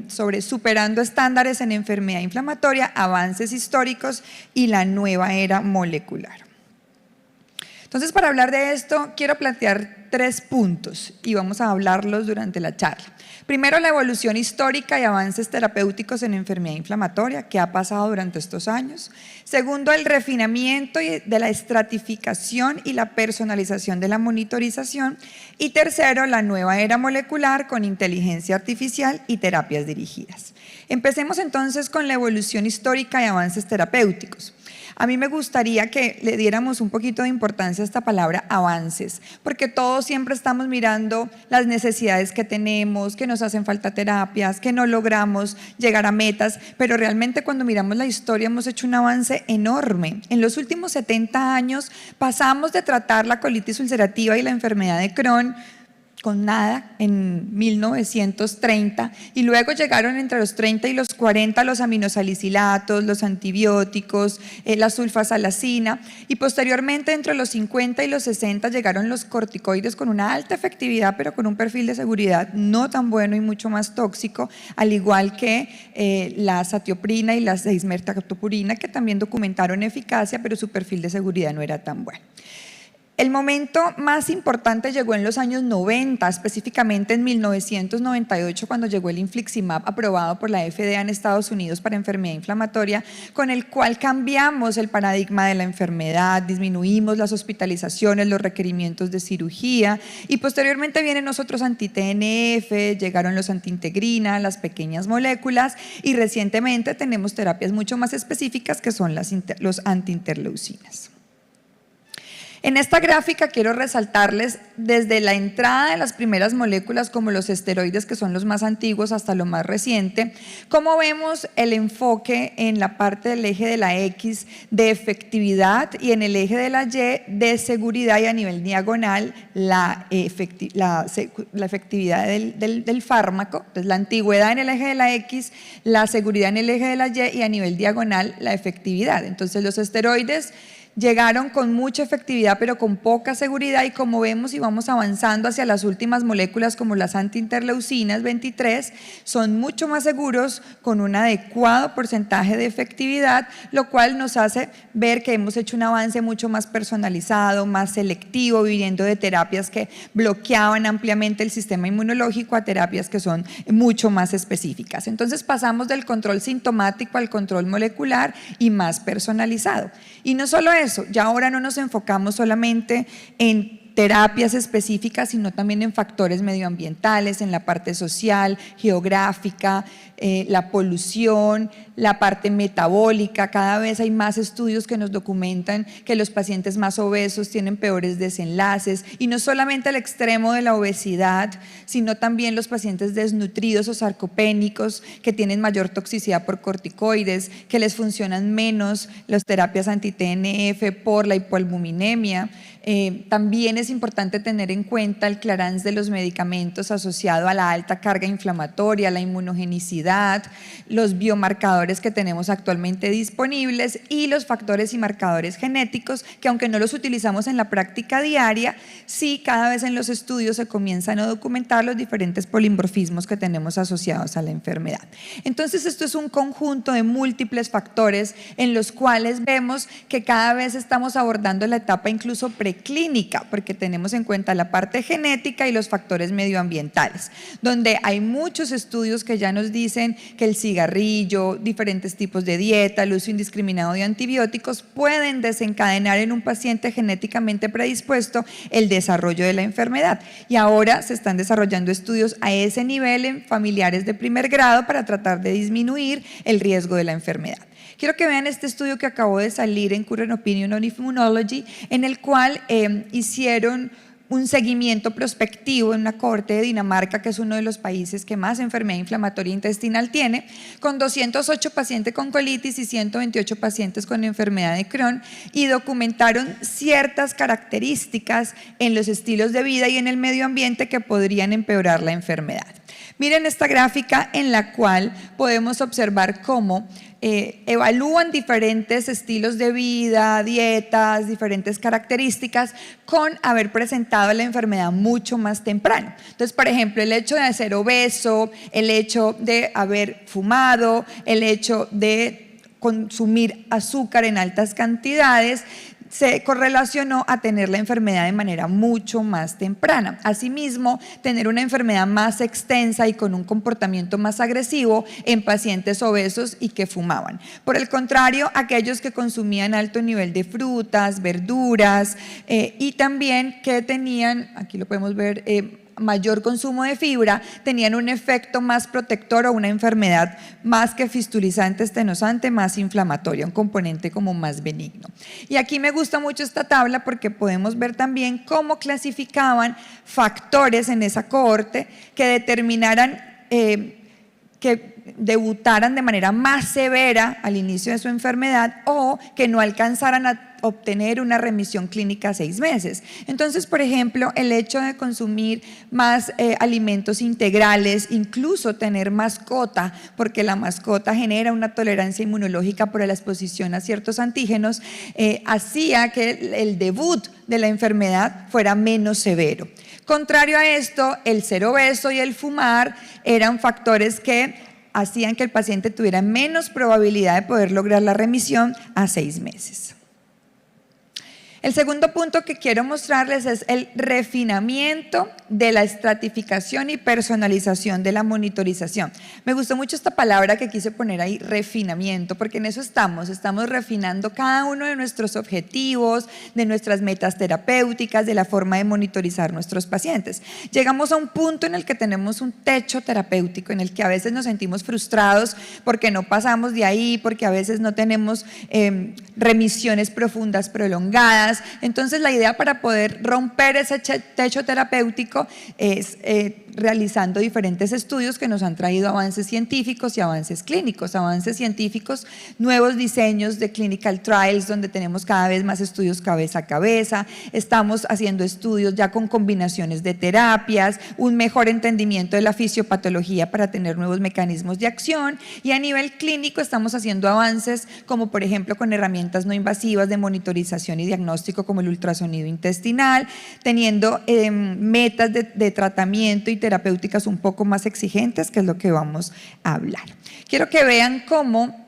sobre superando estándares en enfermedad inflamatoria, avances históricos y la nueva era molecular. Entonces, para hablar de esto, quiero plantear 3 puntos y vamos a hablarlos durante la charla. Primero, la evolución histórica y avances terapéuticos en enfermedad inflamatoria, ¿qué ha pasado durante estos años? Segundo, el refinamiento de la estratificación y la personalización de la monitorización. Y tercero, la nueva era molecular con inteligencia artificial y terapias dirigidas. Empecemos entonces con la evolución histórica y avances terapéuticos. A mí me gustaría que le diéramos un poquito de importancia a esta palabra avances, porque todos siempre estamos mirando las necesidades que tenemos, que nos hacen falta terapias, que no logramos llegar a metas, pero realmente cuando miramos la historia hemos hecho un avance enorme. En los últimos 70 años pasamos de tratar la colitis ulcerativa y la enfermedad de Crohn con nada en 1930 y luego llegaron entre los 30 y los 40 los aminosalicilatos, los antibióticos, la sulfasalacina y posteriormente entre los 50 y los 60 llegaron los corticoides con una alta efectividad pero con un perfil de seguridad no tan bueno y mucho más tóxico, al igual que la satioprina y la 6-mercaptopurina que también documentaron eficacia pero su perfil de seguridad no era tan bueno. El momento más importante llegó en los años 90, específicamente en 1998 cuando llegó el infliximab aprobado por la FDA en Estados Unidos para enfermedad inflamatoria, con el cual cambiamos el paradigma de la enfermedad, disminuimos las hospitalizaciones, los requerimientos de cirugía y posteriormente vienen los otros anti-TNF, llegaron los antiintegrina, las pequeñas moléculas y recientemente tenemos terapias mucho más específicas que son los antiinterleucinas. En esta gráfica quiero resaltarles desde la entrada de las primeras moléculas como los esteroides que son los más antiguos hasta lo más reciente, cómo vemos el enfoque en la parte del eje de la X de efectividad y en el eje de la Y de seguridad y a nivel diagonal la efectividad del fármaco, entonces la antigüedad en el eje de la X, la seguridad en el eje de la Y y a nivel diagonal la efectividad. Entonces los esteroides llegaron con mucha efectividad pero con poca seguridad y como vemos y vamos avanzando hacia las últimas moléculas como las antiinterleucinas 23 son mucho más seguros con un adecuado porcentaje de efectividad, lo cual nos hace ver que hemos hecho un avance mucho más personalizado, más selectivo, viniendo de terapias que bloqueaban ampliamente el sistema inmunológico a terapias que son mucho más específicas. Entonces pasamos del control sintomático al control molecular y más personalizado. Y no solo eso, ya ahora no nos enfocamos solamente en terapias específicas, sino también en factores medioambientales, en la parte social, geográfica, la polución, la parte metabólica. Cada vez hay más estudios que nos documentan que los pacientes más obesos tienen peores desenlaces y no solamente el extremo de la obesidad, sino también los pacientes desnutridos o sarcopénicos que tienen mayor toxicidad por corticoides, que les funcionan menos las terapias anti-TNF por la hipoalbuminemia. También es importante tener en cuenta el clearance de los medicamentos asociado a la alta carga inflamatoria, la inmunogenicidad, los biomarcadores que tenemos actualmente disponibles y los factores y marcadores genéticos que aunque no los utilizamos en la práctica diaria, sí cada vez en los estudios se comienzan a documentar los diferentes polimorfismos que tenemos asociados a la enfermedad. Entonces esto es un conjunto de múltiples factores en los cuales vemos que cada vez estamos abordando la etapa incluso preclínica porque tenemos en cuenta la parte genética y los factores medioambientales, donde hay muchos estudios que ya nos dicen que el cigarrillo, diferentes tipos de dieta, el uso indiscriminado de antibióticos pueden desencadenar en un paciente genéticamente predispuesto el desarrollo de la enfermedad y ahora se están desarrollando estudios a ese nivel en familiares de primer grado para tratar de disminuir el riesgo de la enfermedad. Quiero que vean este estudio que acabó de salir en Current Opinion on Immunology, en el cual hicieron un seguimiento prospectivo en una cohorte de Dinamarca, que es uno de los países que más enfermedad inflamatoria intestinal tiene, con 208 pacientes con colitis y 128 pacientes con enfermedad de Crohn y documentaron ciertas características en los estilos de vida y en el medio ambiente que podrían empeorar la enfermedad. Miren esta gráfica en la cual podemos observar cómo evalúan diferentes estilos de vida, dietas, diferentes características con haber presentado la enfermedad mucho más temprano. Entonces, por ejemplo, el hecho de ser obeso, el hecho de haber fumado, el hecho de consumir azúcar en altas cantidades, se correlacionó a tener la enfermedad de manera mucho más temprana. Asimismo, tener una enfermedad más extensa y con un comportamiento más agresivo en pacientes obesos y que fumaban. Por el contrario, aquellos que consumían alto nivel de frutas, verduras y también que tenían, aquí lo podemos ver, mayor consumo de fibra, tenían un efecto más protector o una enfermedad más que fistulizante, estenosante, más inflamatoria, un componente como más benigno. Y aquí me gusta mucho esta tabla porque podemos ver también cómo clasificaban factores en esa cohorte que determinaran que debutaran de manera más severa al inicio de su enfermedad o que no alcanzaran a obtener una remisión clínica a 6 meses. Entonces, por ejemplo, el hecho de consumir más alimentos integrales, incluso tener mascota, porque la mascota genera una tolerancia inmunológica por la exposición a ciertos antígenos, hacía que el debut de la enfermedad fuera menos severo. Contrario a esto, el ser obeso y el fumar eran factores que hacían que el paciente tuviera menos probabilidad de poder lograr la remisión a 6 meses. El segundo punto que quiero mostrarles es el refinamiento de la estratificación y personalización de la monitorización. Me gustó mucho esta palabra que quise poner ahí, refinamiento, porque en eso estamos refinando cada uno de nuestros objetivos, de nuestras metas terapéuticas, de la forma de monitorizar nuestros pacientes. Llegamos a un punto en el que tenemos un techo terapéutico, en el que a veces nos sentimos frustrados porque no pasamos de ahí, porque a veces no tenemos remisiones profundas prolongadas. Entonces, la idea para poder romper ese techo terapéutico es realizando diferentes estudios que nos han traído avances científicos y avances clínicos. Avances científicos, nuevos diseños de clinical trials donde tenemos cada vez más estudios cabeza a cabeza, estamos haciendo estudios ya con combinaciones de terapias, un mejor entendimiento de la fisiopatología para tener nuevos mecanismos de acción, y a nivel clínico estamos haciendo avances como por ejemplo con herramientas no invasivas de monitorización y diagnóstico como el ultrasonido intestinal, teniendo metas de tratamiento y terapéuticas un poco más exigentes, que es lo que vamos a hablar. Quiero que vean cómo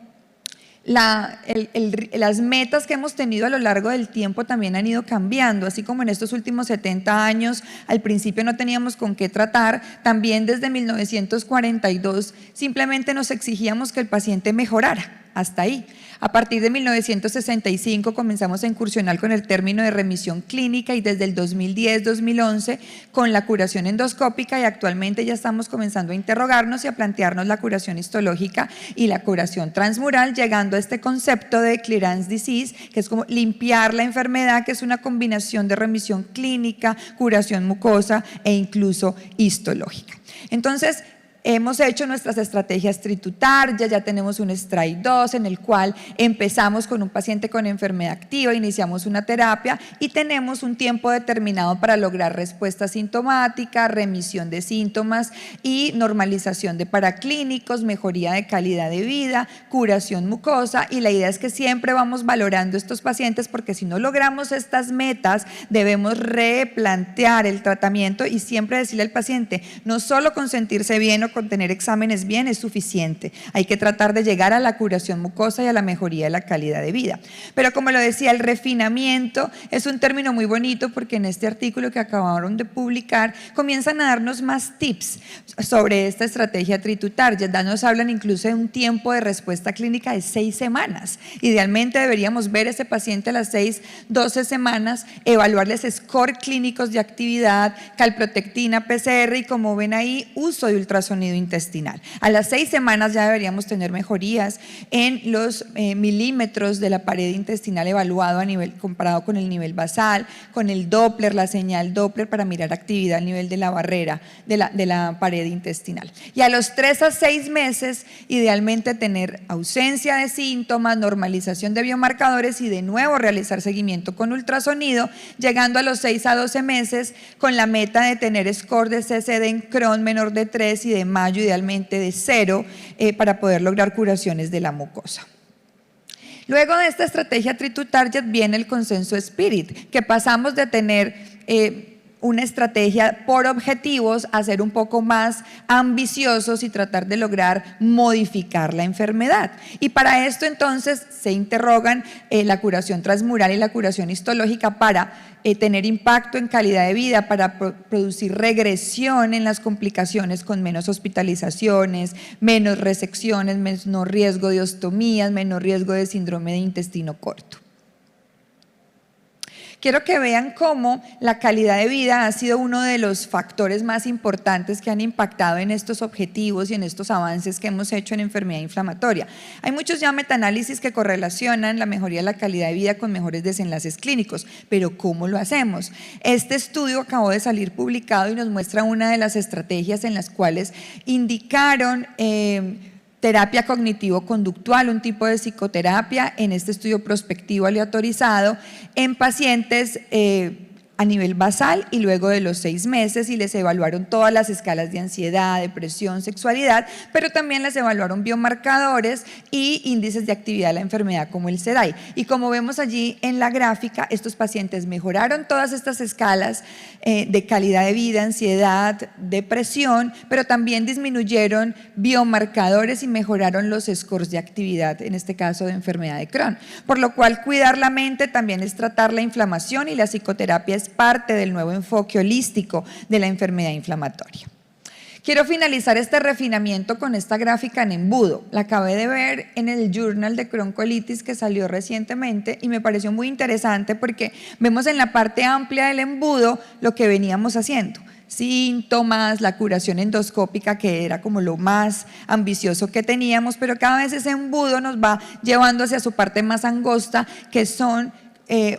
las metas que hemos tenido a lo largo del tiempo también han ido cambiando, así como en estos últimos 70 años al principio no teníamos con qué tratar, también desde 1942 simplemente nos exigíamos que el paciente mejorara, hasta ahí. A partir de 1965 comenzamos a incursionar con el término de remisión clínica y desde el 2010-2011 con la curación endoscópica, y actualmente ya estamos comenzando a interrogarnos y a plantearnos la curación histológica y la curación transmural, llegando a este concepto de clearance disease, que es como limpiar la enfermedad, que es una combinación de remisión clínica, curación mucosa e incluso histológica. Entonces, hemos hecho nuestras estrategias tritutarias, ya tenemos un STRIDE 2 en el cual empezamos con un paciente con enfermedad activa, iniciamos una terapia y tenemos un tiempo determinado para lograr respuesta sintomática, remisión de síntomas y normalización de paraclínicos, mejoría de calidad de vida, curación mucosa, y la idea es que siempre vamos valorando estos pacientes, porque si no logramos estas metas debemos replantear el tratamiento y siempre decirle al paciente, no solo con sentirse bien o con tener exámenes bien es suficiente, hay que tratar de llegar a la curación mucosa y a la mejoría de la calidad de vida. Pero como lo decía, el refinamiento es un término muy bonito, porque en este artículo que acabaron de publicar comienzan a darnos más tips sobre esta estrategia tritutaria. Ya nos hablan incluso de un tiempo de respuesta clínica de 6 semanas. Idealmente deberíamos ver a ese paciente a las 12 semanas, evaluarles score clínicos de actividad, calprotectina, PCR y, como ven ahí, uso de ultrasonido intestinal. A las 6 semanas ya deberíamos tener mejorías en los milímetros de la pared intestinal evaluado a nivel, comparado con el nivel basal, con el Doppler, la señal Doppler para mirar actividad a nivel de la barrera de la pared intestinal. Y a los 3 a 6 meses, idealmente tener ausencia de síntomas, normalización de biomarcadores y de nuevo realizar seguimiento con ultrasonido, llegando a los 6 a 12 meses con la meta de tener score de CCD en Crohn menor de 3 y de mayo, idealmente de 0, para poder lograr curaciones de la mucosa. Luego de esta estrategia Treat to Target viene el consenso Spirit, que pasamos de tener una estrategia por objetivos a ser un poco más ambiciosos y tratar de lograr modificar la enfermedad. Y para esto entonces se interrogan la curación transmural y la curación histológica para tener impacto en calidad de vida, para producir regresión en las complicaciones con menos hospitalizaciones, menos resecciones, menos riesgo de ostomías, menos riesgo de síndrome de intestino corto. Quiero que vean cómo la calidad de vida ha sido uno de los factores más importantes que han impactado en estos objetivos y en estos avances que hemos hecho en enfermedad inflamatoria. Hay muchos ya metaanálisis que correlacionan la mejoría de la calidad de vida con mejores desenlaces clínicos, pero ¿cómo lo hacemos? Este estudio acabó de salir publicado y nos muestra una de las estrategias en las cuales indicaron terapia cognitivo-conductual, un tipo de psicoterapia en este estudio prospectivo aleatorizado en pacientes a nivel basal y luego de los 6 meses, y les evaluaron todas las escalas de ansiedad, depresión, sexualidad, pero también les evaluaron biomarcadores y índices de actividad de la enfermedad como el CEDAI. Y como vemos allí en la gráfica, estos pacientes mejoraron todas estas escalas de calidad de vida, ansiedad, depresión, pero también disminuyeron biomarcadores y mejoraron los scores de actividad, en este caso de enfermedad de Crohn. Por lo cual cuidar la mente también es tratar la inflamación, y la psicoterapia es parte del nuevo enfoque holístico de la enfermedad inflamatoria. Quiero finalizar este refinamiento con esta gráfica en embudo. La acabé de ver en el Journal de Croncolitis que salió recientemente y me pareció muy interesante porque vemos en la parte amplia del embudo lo que veníamos haciendo. Síntomas, la curación endoscópica, que era como lo más ambicioso que teníamos, pero cada vez ese embudo nos va llevando hacia su parte más angosta, que son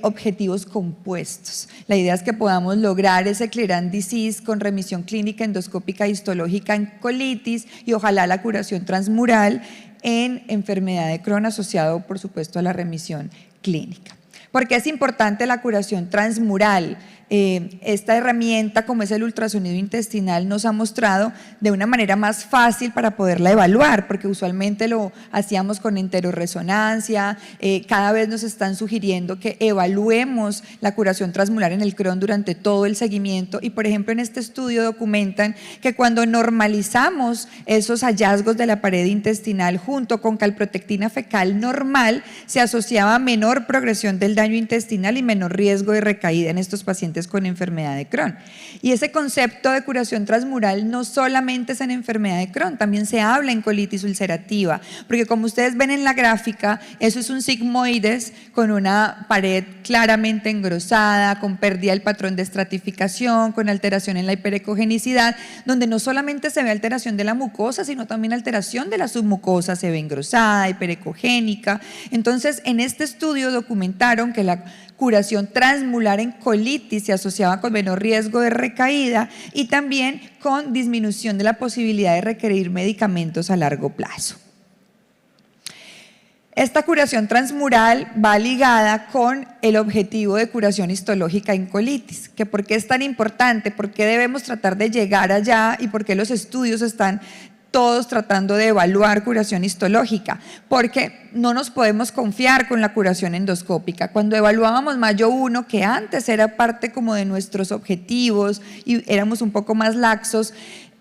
objetivos compuestos. La idea es que podamos lograr ese clearance disease con remisión clínica endoscópica histológica en colitis y ojalá la curación transmural en enfermedad de Crohn asociado, por supuesto, a la remisión clínica. ¿Por qué es importante la curación transmural? Esta herramienta, como es el ultrasonido intestinal, nos ha mostrado de una manera más fácil para poderla evaluar, porque usualmente lo hacíamos con enterorresonancia. Cada vez nos están sugiriendo que evaluemos la curación transmural en el Crohn durante todo el seguimiento, y por ejemplo en este estudio documentan que cuando normalizamos esos hallazgos de la pared intestinal junto con calprotectina fecal normal, se asociaba a menor progresión del daño intestinal y menor riesgo de recaída en estos pacientes con enfermedad de Crohn. Y ese concepto de curación transmural no solamente es en enfermedad de Crohn, también se habla en colitis ulcerativa, porque como ustedes ven en la gráfica, eso es un sigmoides con una pared claramente engrosada, con pérdida del patrón de estratificación, con alteración en la hiperecogenicidad, donde no solamente se ve alteración de la mucosa, sino también alteración de la submucosa, se ve engrosada, hiperecogénica. Entonces, en este estudio documentaron que la curación transmular en colitis se asociaba con menor riesgo de recaída y también con disminución de la posibilidad de requerir medicamentos a largo plazo. Esta curación transmural va ligada con el objetivo de curación histológica en colitis, que por qué es tan importante, por qué debemos tratar de llegar allá y por qué los estudios están todos tratando de evaluar curación histológica, porque no nos podemos confiar con la curación endoscópica. Cuando evaluábamos Mayo 1, que antes era parte como de nuestros objetivos y éramos un poco más laxos,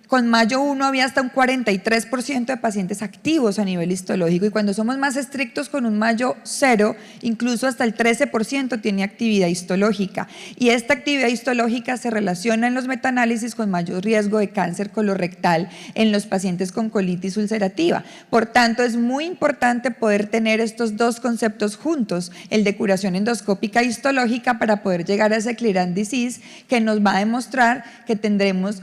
con Mayo 1 había hasta un 43% de pacientes activos a nivel histológico, y cuando somos más estrictos con un Mayo 0, incluso hasta el 13% tiene actividad histológica, y esta actividad histológica se relaciona en los metaanálisis con mayor riesgo de cáncer colorectal en los pacientes con colitis ulcerativa. Por tanto, es muy importante poder tener estos dos conceptos juntos, el de curación endoscópica histológica, para poder llegar a ese clearance disease que nos va a demostrar que tendremos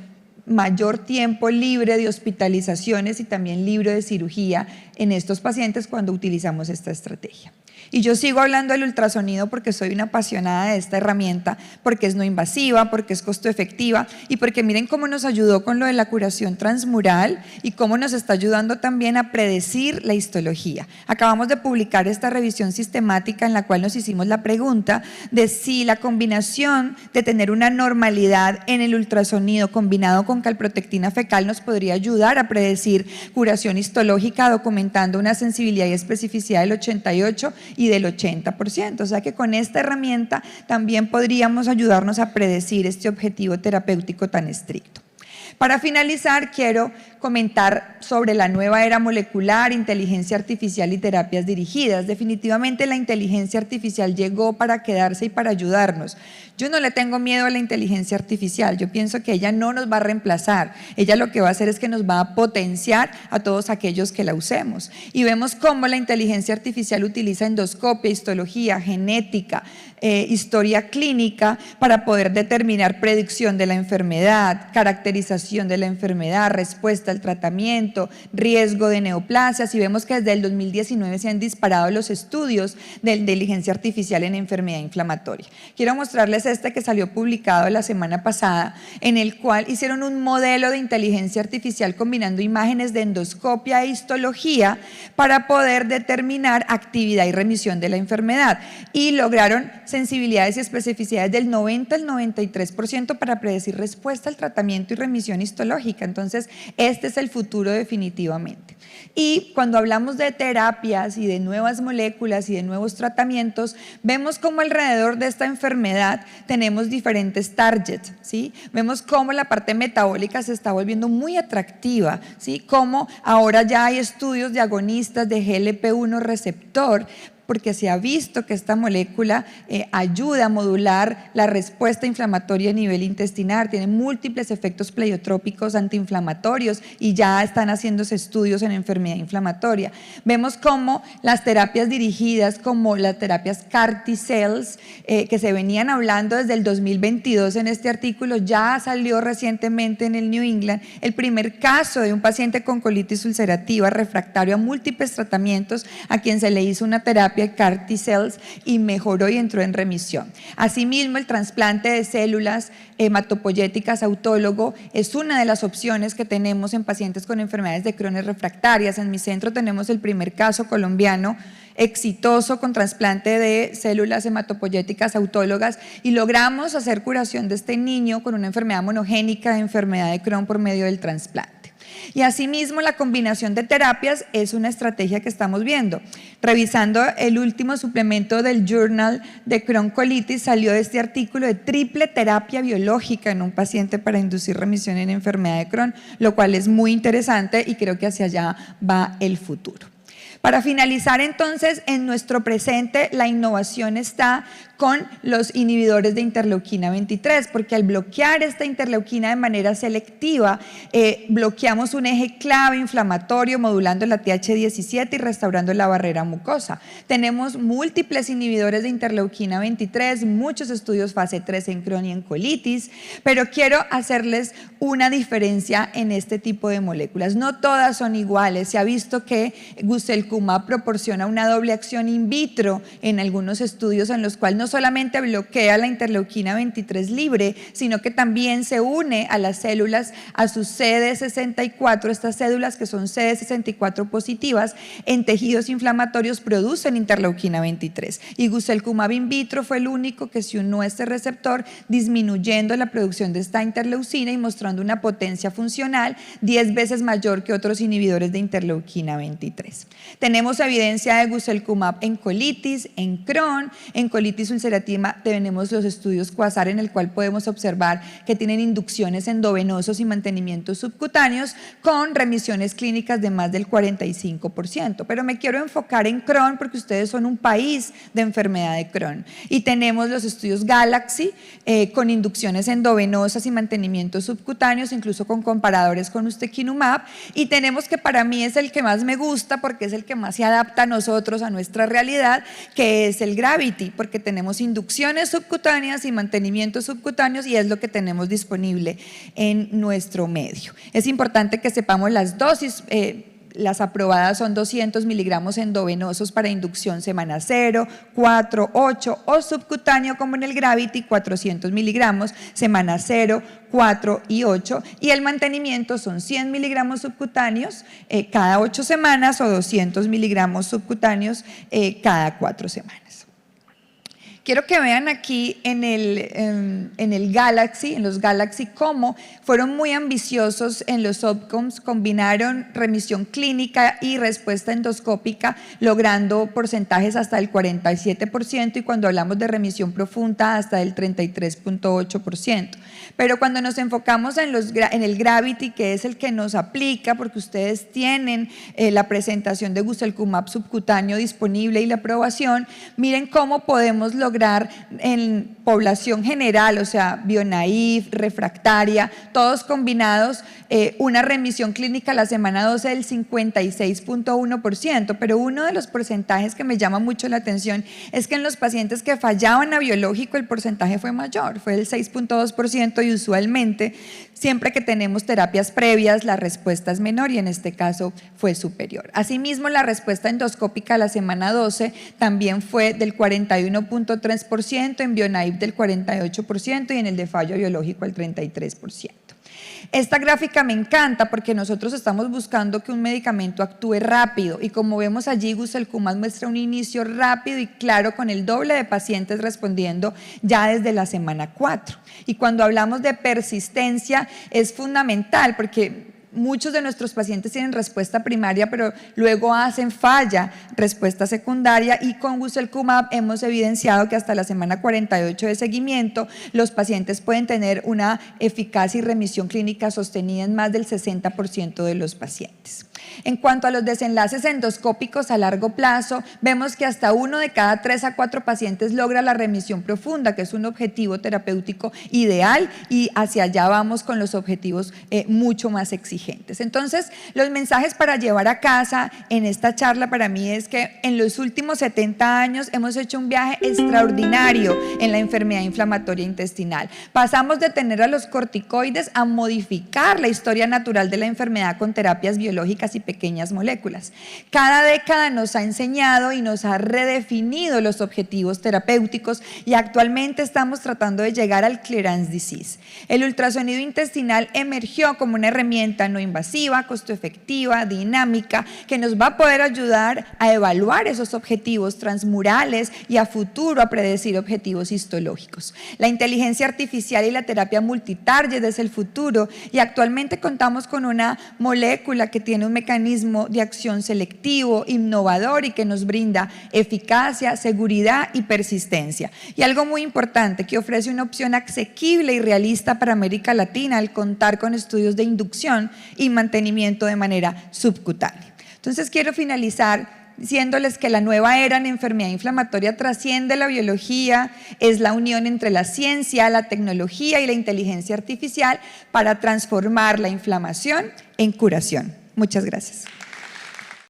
mayor tiempo libre de hospitalizaciones y también libre de cirugía en estos pacientes cuando utilizamos esta estrategia. Y yo sigo hablando del ultrasonido porque soy una apasionada de esta herramienta, porque es no invasiva, porque es costo efectiva y porque miren cómo nos ayudó con lo de la curación transmural y cómo nos está ayudando también a predecir la histología. Acabamos de publicar esta revisión sistemática en la cual nos hicimos la pregunta de si la combinación de tener una normalidad en el ultrasonido combinado con calprotectina fecal nos podría ayudar a predecir curación histológica, documentando una sensibilidad y especificidad del 88 y del 80%, o sea que con esta herramienta también podríamos ayudarnos a predecir este objetivo terapéutico tan estricto. Para finalizar, quiero comentar sobre la nueva era molecular, inteligencia artificial y terapias dirigidas. Definitivamente la inteligencia artificial llegó para quedarse y para ayudarnos. Yo no le tengo miedo a la inteligencia artificial, yo pienso que ella no nos va a reemplazar, ella lo que va a hacer es que nos va a potenciar a todos aquellos que la usemos. Y vemos cómo la inteligencia artificial utiliza endoscopia, histología, genética, historia clínica para poder determinar predicción de la enfermedad, caracterización de la enfermedad, respuesta al tratamiento, riesgo de neoplasias, y vemos que desde el 2019 se han disparado los estudios de inteligencia artificial en enfermedad inflamatoria. Quiero mostrarles este que salió publicado la semana pasada, en el cual hicieron un modelo de inteligencia artificial combinando imágenes de endoscopia e histología para poder determinar actividad y remisión de la enfermedad, y lograron sensibilidades y especificidades del 90 al 93% para predecir respuesta al tratamiento y remisión histológica. Entonces, este es el futuro definitivamente. Y cuando hablamos de terapias y de nuevas moléculas y de nuevos tratamientos, vemos cómo alrededor de esta enfermedad tenemos diferentes targets, ¿sí? Vemos cómo la parte metabólica se está volviendo muy atractiva, ¿sí? Cómo ahora ya hay estudios de agonistas de GLP-1 receptor, porque se ha visto que esta molécula ayuda a modular la respuesta inflamatoria a nivel intestinal, tiene múltiples efectos pleiotrópicos antiinflamatorios y ya están haciéndose estudios en enfermedad inflamatoria. Vemos cómo las terapias dirigidas, como las terapias CAR T-cells, que se venían hablando desde el 2022 en este artículo, ya salió recientemente en el New England el primer caso de un paciente con colitis ulcerativa refractario a múltiples tratamientos a quien se le hizo una terapia CAR T-cells y mejoró y entró en remisión. Asimismo, el trasplante de células hematopoyéticas autólogo es una de las opciones que tenemos en pacientes con enfermedades de Crohn refractarias. En mi centro tenemos el primer caso colombiano exitoso con trasplante de células hematopoyéticas autólogas y logramos hacer curación de este niño con una enfermedad monogénica de enfermedad de Crohn por medio del trasplante. Y asimismo, la combinación de terapias es una estrategia que estamos viendo. Revisando el último suplemento del Journal de Crohn Colitis, salió este artículo de triple terapia biológica en un paciente para inducir remisión en enfermedad de Crohn, lo cual es muy interesante y creo que hacia allá va el futuro. Para finalizar entonces, en nuestro presente la innovación está con los inhibidores de interleuquina 23, porque al bloquear esta interleuquina de manera selectiva, bloqueamos un eje clave inflamatorio, modulando la TH17 y restaurando la barrera mucosa. Tenemos múltiples inhibidores de interleuquina 23, muchos estudios fase 3 en Crohn y en colitis, pero quiero hacerles una diferencia en este tipo de moléculas. No todas son iguales. Se ha visto que guselkumab proporciona una doble acción in vitro en algunos estudios en los cuales no solamente bloquea la interleuquina 23 libre, sino que también se une a las células, a sus CD64, estas células que son CD64 positivas en tejidos inflamatorios producen interleuquina 23. Y guselkumab in vitro fue el único que se unió a este receptor, disminuyendo la producción de esta interleucina y mostrando una potencia funcional 10 veces mayor que otros inhibidores de interleuquina 23. Tenemos evidencia de guselkumab en colitis, en Crohn, en colitis ulcerativa tenemos los estudios Quasar en el cual podemos observar que tienen inducciones endovenosos y mantenimientos subcutáneos con remisiones clínicas de más del 45%. Pero me quiero enfocar en Crohn porque ustedes son un país de enfermedad de Crohn y tenemos los estudios Galaxy con inducciones endovenosas y mantenimientos subcutáneos, incluso con comparadores con ustekinumab, y tenemos que para mí es el que más me gusta porque es el que más se adapta a nosotros, a nuestra realidad, que es el Gravity, porque tenemos inducciones subcutáneas y mantenimientos subcutáneos y es lo que tenemos disponible en nuestro medio. Es importante que sepamos las dosis las aprobadas son 200 miligramos endovenosos para inducción semana 0, 4, 8 o subcutáneo como en el Gravity, 400 miligramos semana 0, 4 y 8, y el mantenimiento son 100 miligramos subcutáneos cada 8 semanas o 200 miligramos subcutáneos cada 4 semanas. Quiero que vean aquí en el Galaxy, en los Galaxy, cómo fueron muy ambiciosos en los outcomes, combinaron remisión clínica y respuesta endoscópica, logrando porcentajes hasta el 47%, y cuando hablamos de remisión profunda hasta el 33.8%. Pero cuando nos enfocamos en el Gravity, que es el que nos aplica, porque ustedes tienen la presentación de Guselkumab subcutáneo disponible y la aprobación, miren cómo podemos lograr en población general, o sea, bionaïf, refractaria, todos combinados, una remisión clínica a la semana 12 del 56.1%, pero uno de los porcentajes que me llama mucho la atención es que en los pacientes que fallaban a biológico el porcentaje fue mayor, fue del 6.2%, y usualmente siempre que tenemos terapias previas la respuesta es menor, y en este caso fue superior. Asimismo, la respuesta endoscópica a la semana 12 también fue del 41.3%, en bionaïf del 48% y en el de fallo biológico el 33%. Esta gráfica me encanta porque nosotros estamos buscando que un medicamento actúe rápido, y como vemos allí, Guselkumab muestra un inicio rápido y claro con el doble de pacientes respondiendo ya desde la semana 4. Y cuando hablamos de persistencia es fundamental porque muchos de nuestros pacientes tienen respuesta primaria, pero luego hacen falla respuesta secundaria, y con Guselkumab hemos evidenciado que hasta la semana 48 de seguimiento los pacientes pueden tener una eficacia y remisión clínica sostenida en más del 60% de los pacientes. En cuanto a los desenlaces endoscópicos a largo plazo, vemos que hasta 1 de cada 3 a 4 pacientes logra la remisión profunda, que es un objetivo terapéutico ideal, y hacia allá vamos con los objetivos mucho más exigentes. Entonces, los mensajes para llevar a casa en esta charla para mí es que en los últimos 70 años hemos hecho un viaje extraordinario en la enfermedad inflamatoria intestinal. Pasamos de tener a los corticoides a modificar la historia natural de la enfermedad con terapias biológicas y pequeñas moléculas. Cada década nos ha enseñado y nos ha redefinido los objetivos terapéuticos, y actualmente estamos tratando de llegar al clearance disease. El ultrasonido intestinal emergió como una herramienta no invasiva, costo efectiva, dinámica, que nos va a poder ayudar a evaluar esos objetivos transmurales y a futuro a predecir objetivos histológicos. La inteligencia artificial y la terapia multitarget es el futuro, y actualmente contamos con una molécula que tiene un mecanismo de acción selectivo, innovador, y que nos brinda eficacia, seguridad y persistencia. Y algo muy importante, que ofrece una opción asequible y realista para América Latina al contar con estudios de inducción y mantenimiento de manera subcutánea. Entonces quiero finalizar diciéndoles que la nueva era en enfermedad inflamatoria trasciende la biología, es la unión entre la ciencia, la tecnología y la inteligencia artificial para transformar la inflamación en curación. Muchas gracias.